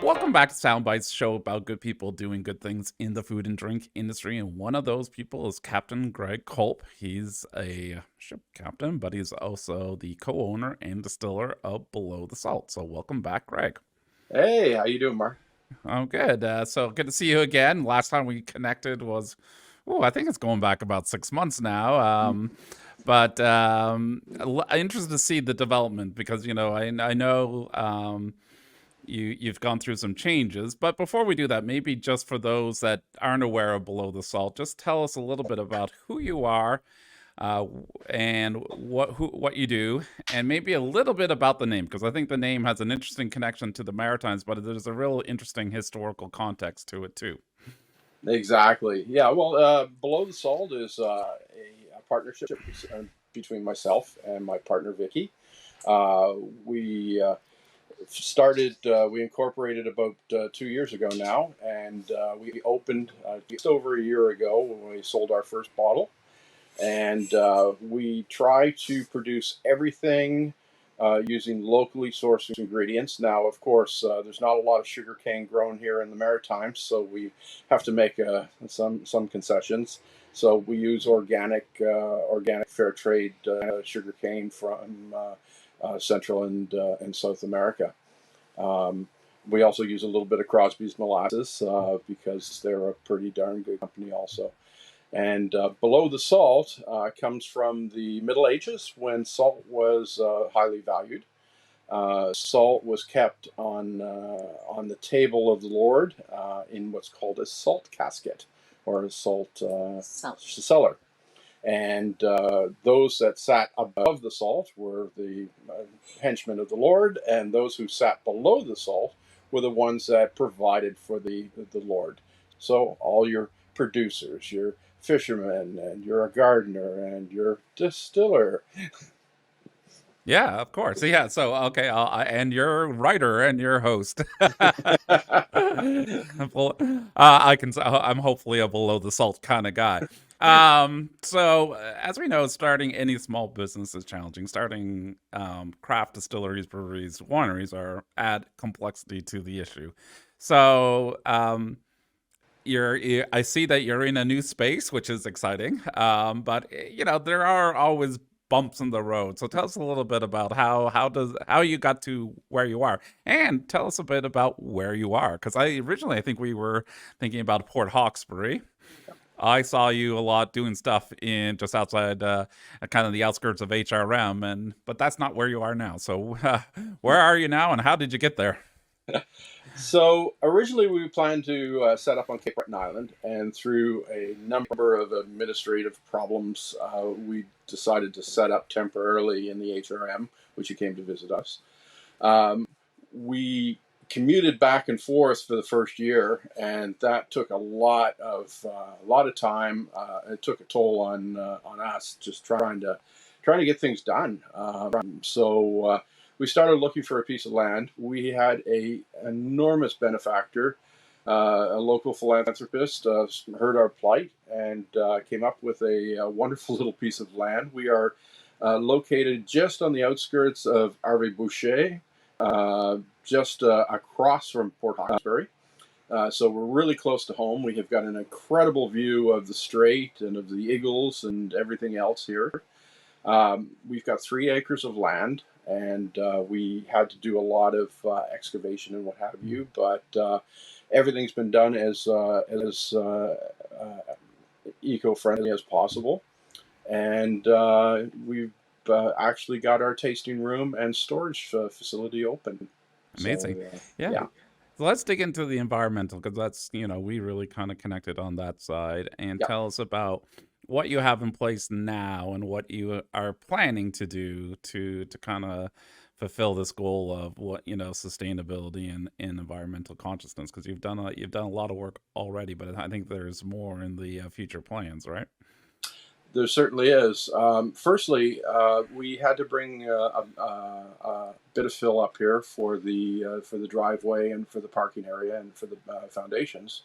Welcome back to Soundbites, show about good people doing good things in the food and drink industry. And one of those people is Captain Greg Colp. He's a ship captain, but he's also the co-owner and distiller of Below the Salt. So welcome back, Greg. Hey, how you doing, Mark? Oh, good. So good to see you again. Last time we connected was, oh, I think it's going back about 6 months now. But interested to see the development because I know you've gone through some changes. But before we do that, maybe just for those that aren't aware of Below the Salt, just tell us a little bit about who you are, uh, and what you do, and maybe a little bit about the name, because I think the name has an interesting connection to the Maritimes, but there's a real interesting historical context to it too. Exactly. Yeah. Well, Below the Salt is a partnership between myself and my partner Vicky. We started. We incorporated about 2 years ago now, and we opened just over a year ago when we sold our first bottle. And we try to produce everything using locally sourced ingredients. Now, of course, there's not a lot of sugar cane grown here in the Maritimes, so we have to make some concessions. So we use organic fair trade sugar cane from Central and South America. Um, we also use a little bit of Crosby's molasses because they're a pretty darn good company also. And Below the Salt comes from the Middle Ages when salt was highly valued. Salt was kept on the table of the Lord in what's called a salt casket or a salt cellar. And those that sat above the salt were the henchmen of the Lord, and those who sat below the salt were the ones that provided for the Lord. So all your producers, your fishermen, and you're a gardener, and your distiller. Yeah, of course. Yeah. So okay, and you're a writer and you're a host. Well, I'm hopefully a below the salt kind of guy. As we know, starting any small business is challenging. Starting craft distilleries, breweries, wineries are add complexity to the issue. So I see that you're in a new space, which is exciting. But there are always bumps in the road. So tell us a little bit about how you got to where you are, and tell us a bit about where you are. Because I think we were thinking about Port Hawkesbury. I saw you a lot doing stuff in just outside, kind of the outskirts of HRM, but that's not where you are now. So where are you now, and how did you get there? So originally we planned to set up on Cape Breton Island, and through a number of administrative problems, we decided to set up temporarily in the HRM, which you came to visit us. Um, we commuted back and forth for the first year, and that took a lot of time. It took a toll on us just trying to get things done. We started looking for a piece of land. We had a enormous benefactor, a local philanthropist, heard our plight and came up with a wonderful little piece of land. We are located just on the outskirts of Arve Boucher, just across from Port Hawkesbury. So we're really close to home. We have got an incredible view of the strait and of the Eagles and everything else here. We've got 3 acres of land, and we had to do a lot of excavation and what have you, but everything's been done as eco-friendly as possible. And we've actually got our tasting room and storage facility open. Amazing. So, Yeah. yeah. So let's dig into the environmental, because that's, we really kind of connected on that side. And Yeah. tell us about what you have in place now and what you are planning to do to kind of fulfill this goal of sustainability and environmental consciousness, because you've done a lot of work already, but I think there's more in the future plans, right? There certainly is. Firstly, we had to bring a bit of fill up here for the driveway and for the parking area and for the foundations.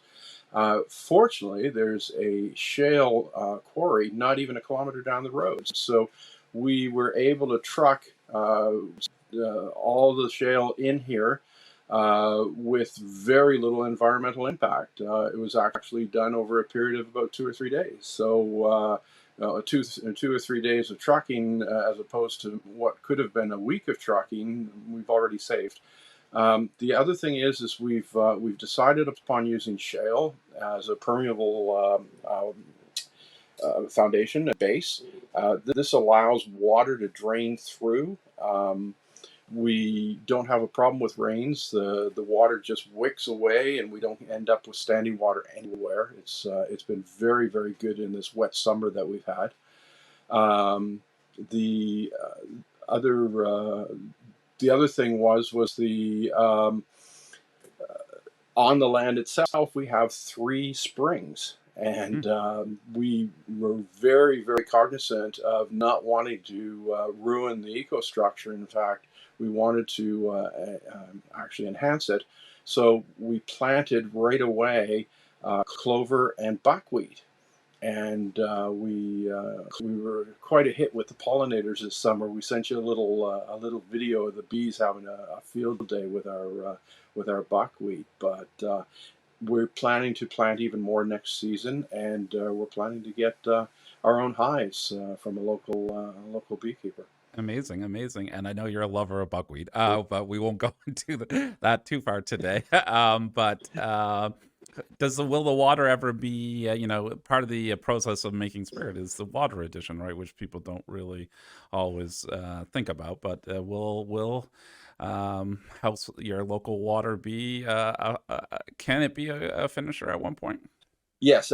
Fortunately, there's a shale quarry not even a kilometer down the road, so we were able to truck all the shale in here. with very little environmental impact. It was actually done over a period of about 2 or 3 days. So, 2 or 3 days of trucking, as opposed to what could have been a week of trucking, we've already saved. The other thing is we've decided upon using shale as a permeable foundation, a base. This allows water to drain through. We don't have a problem with rains. The water just wicks away, and we don't end up with standing water anywhere. It's been very, very good in this wet summer that we've had. Um, the other the other thing was the on the land itself, we have 3 springs. And we were very, very cognizant of not wanting to ruin the ecostructure. In fact, we wanted to actually enhance it. So we planted right away clover and buckwheat. And we were quite a hit with the pollinators this summer. We sent you a little video of the bees having a field day with our buckwheat. But we're planning to plant even more next season, and we're planning to get our own hives from a local beekeeper. Amazing, amazing. And I know you're a lover of buckwheat, but we won't go into that too far today. But will the water ever be, part of the process of making spirit is the water addition, right? Which people don't really always think about. But will house your local water be, can it be a finisher at one point? Yes,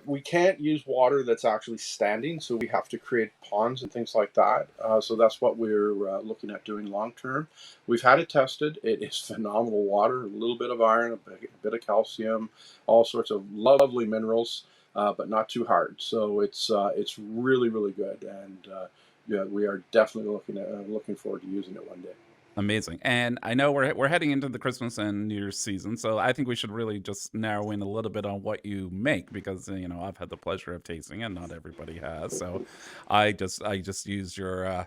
we can't use water that's actually standing, so we have to create ponds and things like that. So that's what we're looking at doing long term. We've had it tested. It is phenomenal water, a little bit of iron, a bit of calcium, all sorts of lovely minerals, but not too hard. So it's really, really good, and yeah, we are definitely looking forward to using it one day. Amazing. And I know we're heading into the Christmas and New Year's season, so I think we should really just narrow in a little bit on what you make because I've had the pleasure of tasting and not everybody has. So I just used your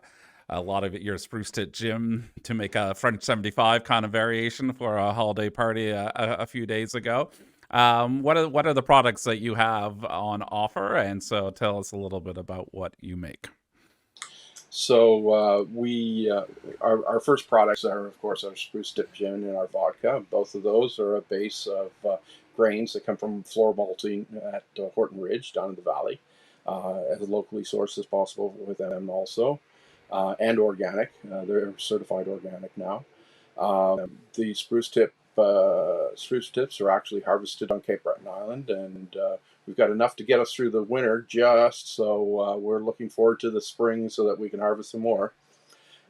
a lot of your spruce tip gin to make a French 75 kind of variation for a holiday party a few days ago. What are the products that you have on offer? And so tell us a little bit about what you make. So we our first products are, of course, our spruce dip gin and our vodka. Both of those are a base of grains that come from floor malting at Horton Ridge down in the valley, as locally sourced as possible with them also, and organic. They're certified organic now. The spruce tips are actually harvested on Cape Breton Island, and we've got enough to get us through the winter. Just so we're looking forward to the spring so that we can harvest some more.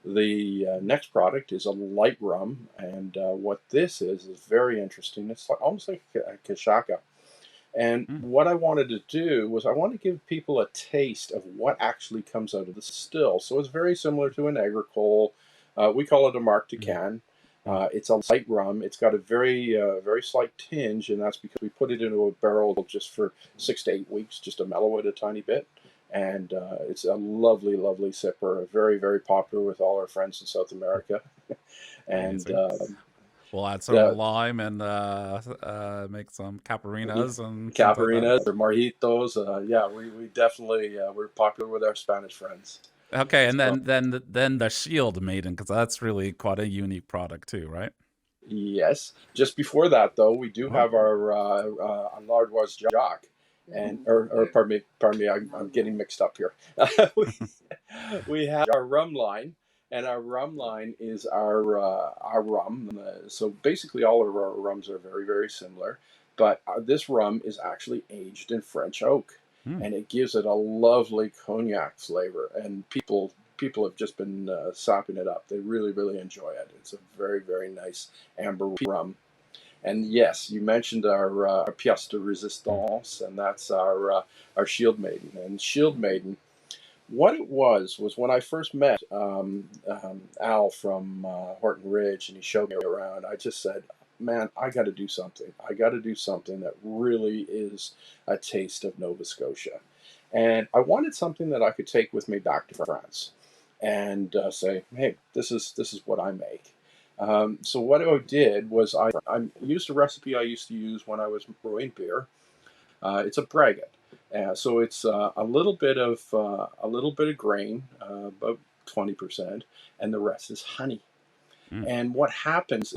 The next product is a light rum, and what this is very interesting. It's almost like a kashaka. And Mm, what I wanted to do was I want to give people a taste of what actually comes out of the still. So it's very similar to an agricole. We call it a Mark mm, Can. mm. It's a light rum. It's got a very slight tinge, and that's because we put it into a barrel just for 6 to 8 weeks, just to mellow it a tiny bit. And it's a lovely, lovely sipper. Very, very popular with all our friends in South America. And Amazing. We'll add some the lime and make some caparinas and things like that. Caparinas or Marjitos. Yeah, we definitely we're popular with our Spanish friends. Okay, and So then the Shield Maiden because that's really quite a unique product too, right? yes, just before that though, we do Oh, have our Lardois Jock, and or pardon me, I'm getting mixed up here. we, we have our rum line, and our rum line is our rum. So basically, all of our rums are very, very similar, but this rum is actually aged in French oak, hmm, and it gives it a lovely cognac flavor. And people have just been sopping it up. They really, really enjoy it. It's a very, very nice amber rum. And yes, you mentioned our pièce de hmm, résistance, and that's our Shield Maiden. And Shield Maiden, what it was when I first met Al from Horton Ridge, and he showed me around. I just said, "Man, I got to do something. I got to do something that really is a taste of Nova Scotia." And I wanted something that I could take with me back to France, and say, "Hey, this is what I make." So what I did was I used a recipe I used to use when I was brewing beer. It's a braggot, so it's a little bit of grain, about 20%, and the rest is honey. Mm. And what happens?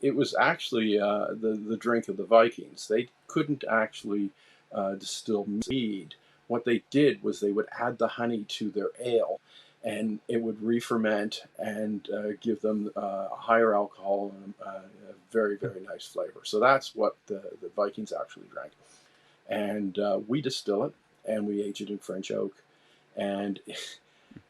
It was actually the drink of the Vikings. They couldn't actually distill mead. What they did was they would add the honey to their ale, and it would re-ferment and give them a higher alcohol and a very very nice flavor. So that's what the Vikings actually drank, and we distill it and we age it in French oak, and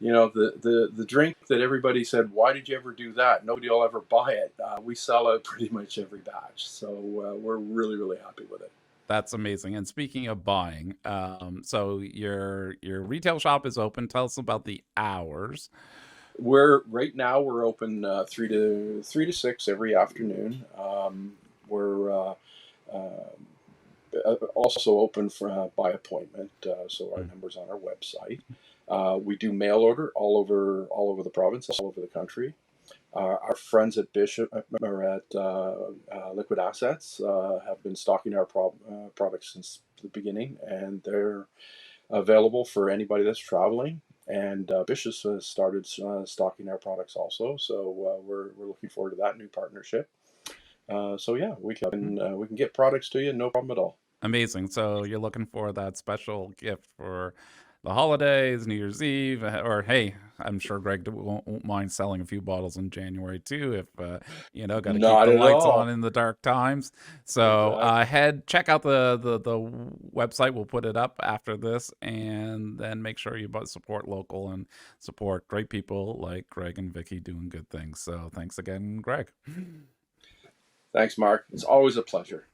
the drink that everybody said, why did you ever do that? Nobody will ever buy it. We sell out pretty much every batch, so we're really really happy with it. That's amazing. And speaking of buying, so your retail shop is open. Tell us about the hours. We're right now we're open 3 to 6 every afternoon. We're also open for by appointment, so our Mm. numbers on our website. We do mail order all over the province, all over the country. Our friends at Bishop or at Liquid Assets have been stocking our products since the beginning, and they're available for anybody that's traveling. And Bishop has started stocking our products also, so we're looking forward to that new partnership. So yeah, we can get products to you, no problem at all. Amazing. So you're looking for that special gift for the holidays, New Year's Eve, or hey, I'm sure Greg won't mind selling a few bottles in January too, if got to keep Not the at lights on all. in the dark times. So Exactly. check out the website. We'll put it up after this, and then make sure you support local and support great people like Greg and Vicky doing good things. So thanks again, Greg. Thanks, Mark. It's always a pleasure.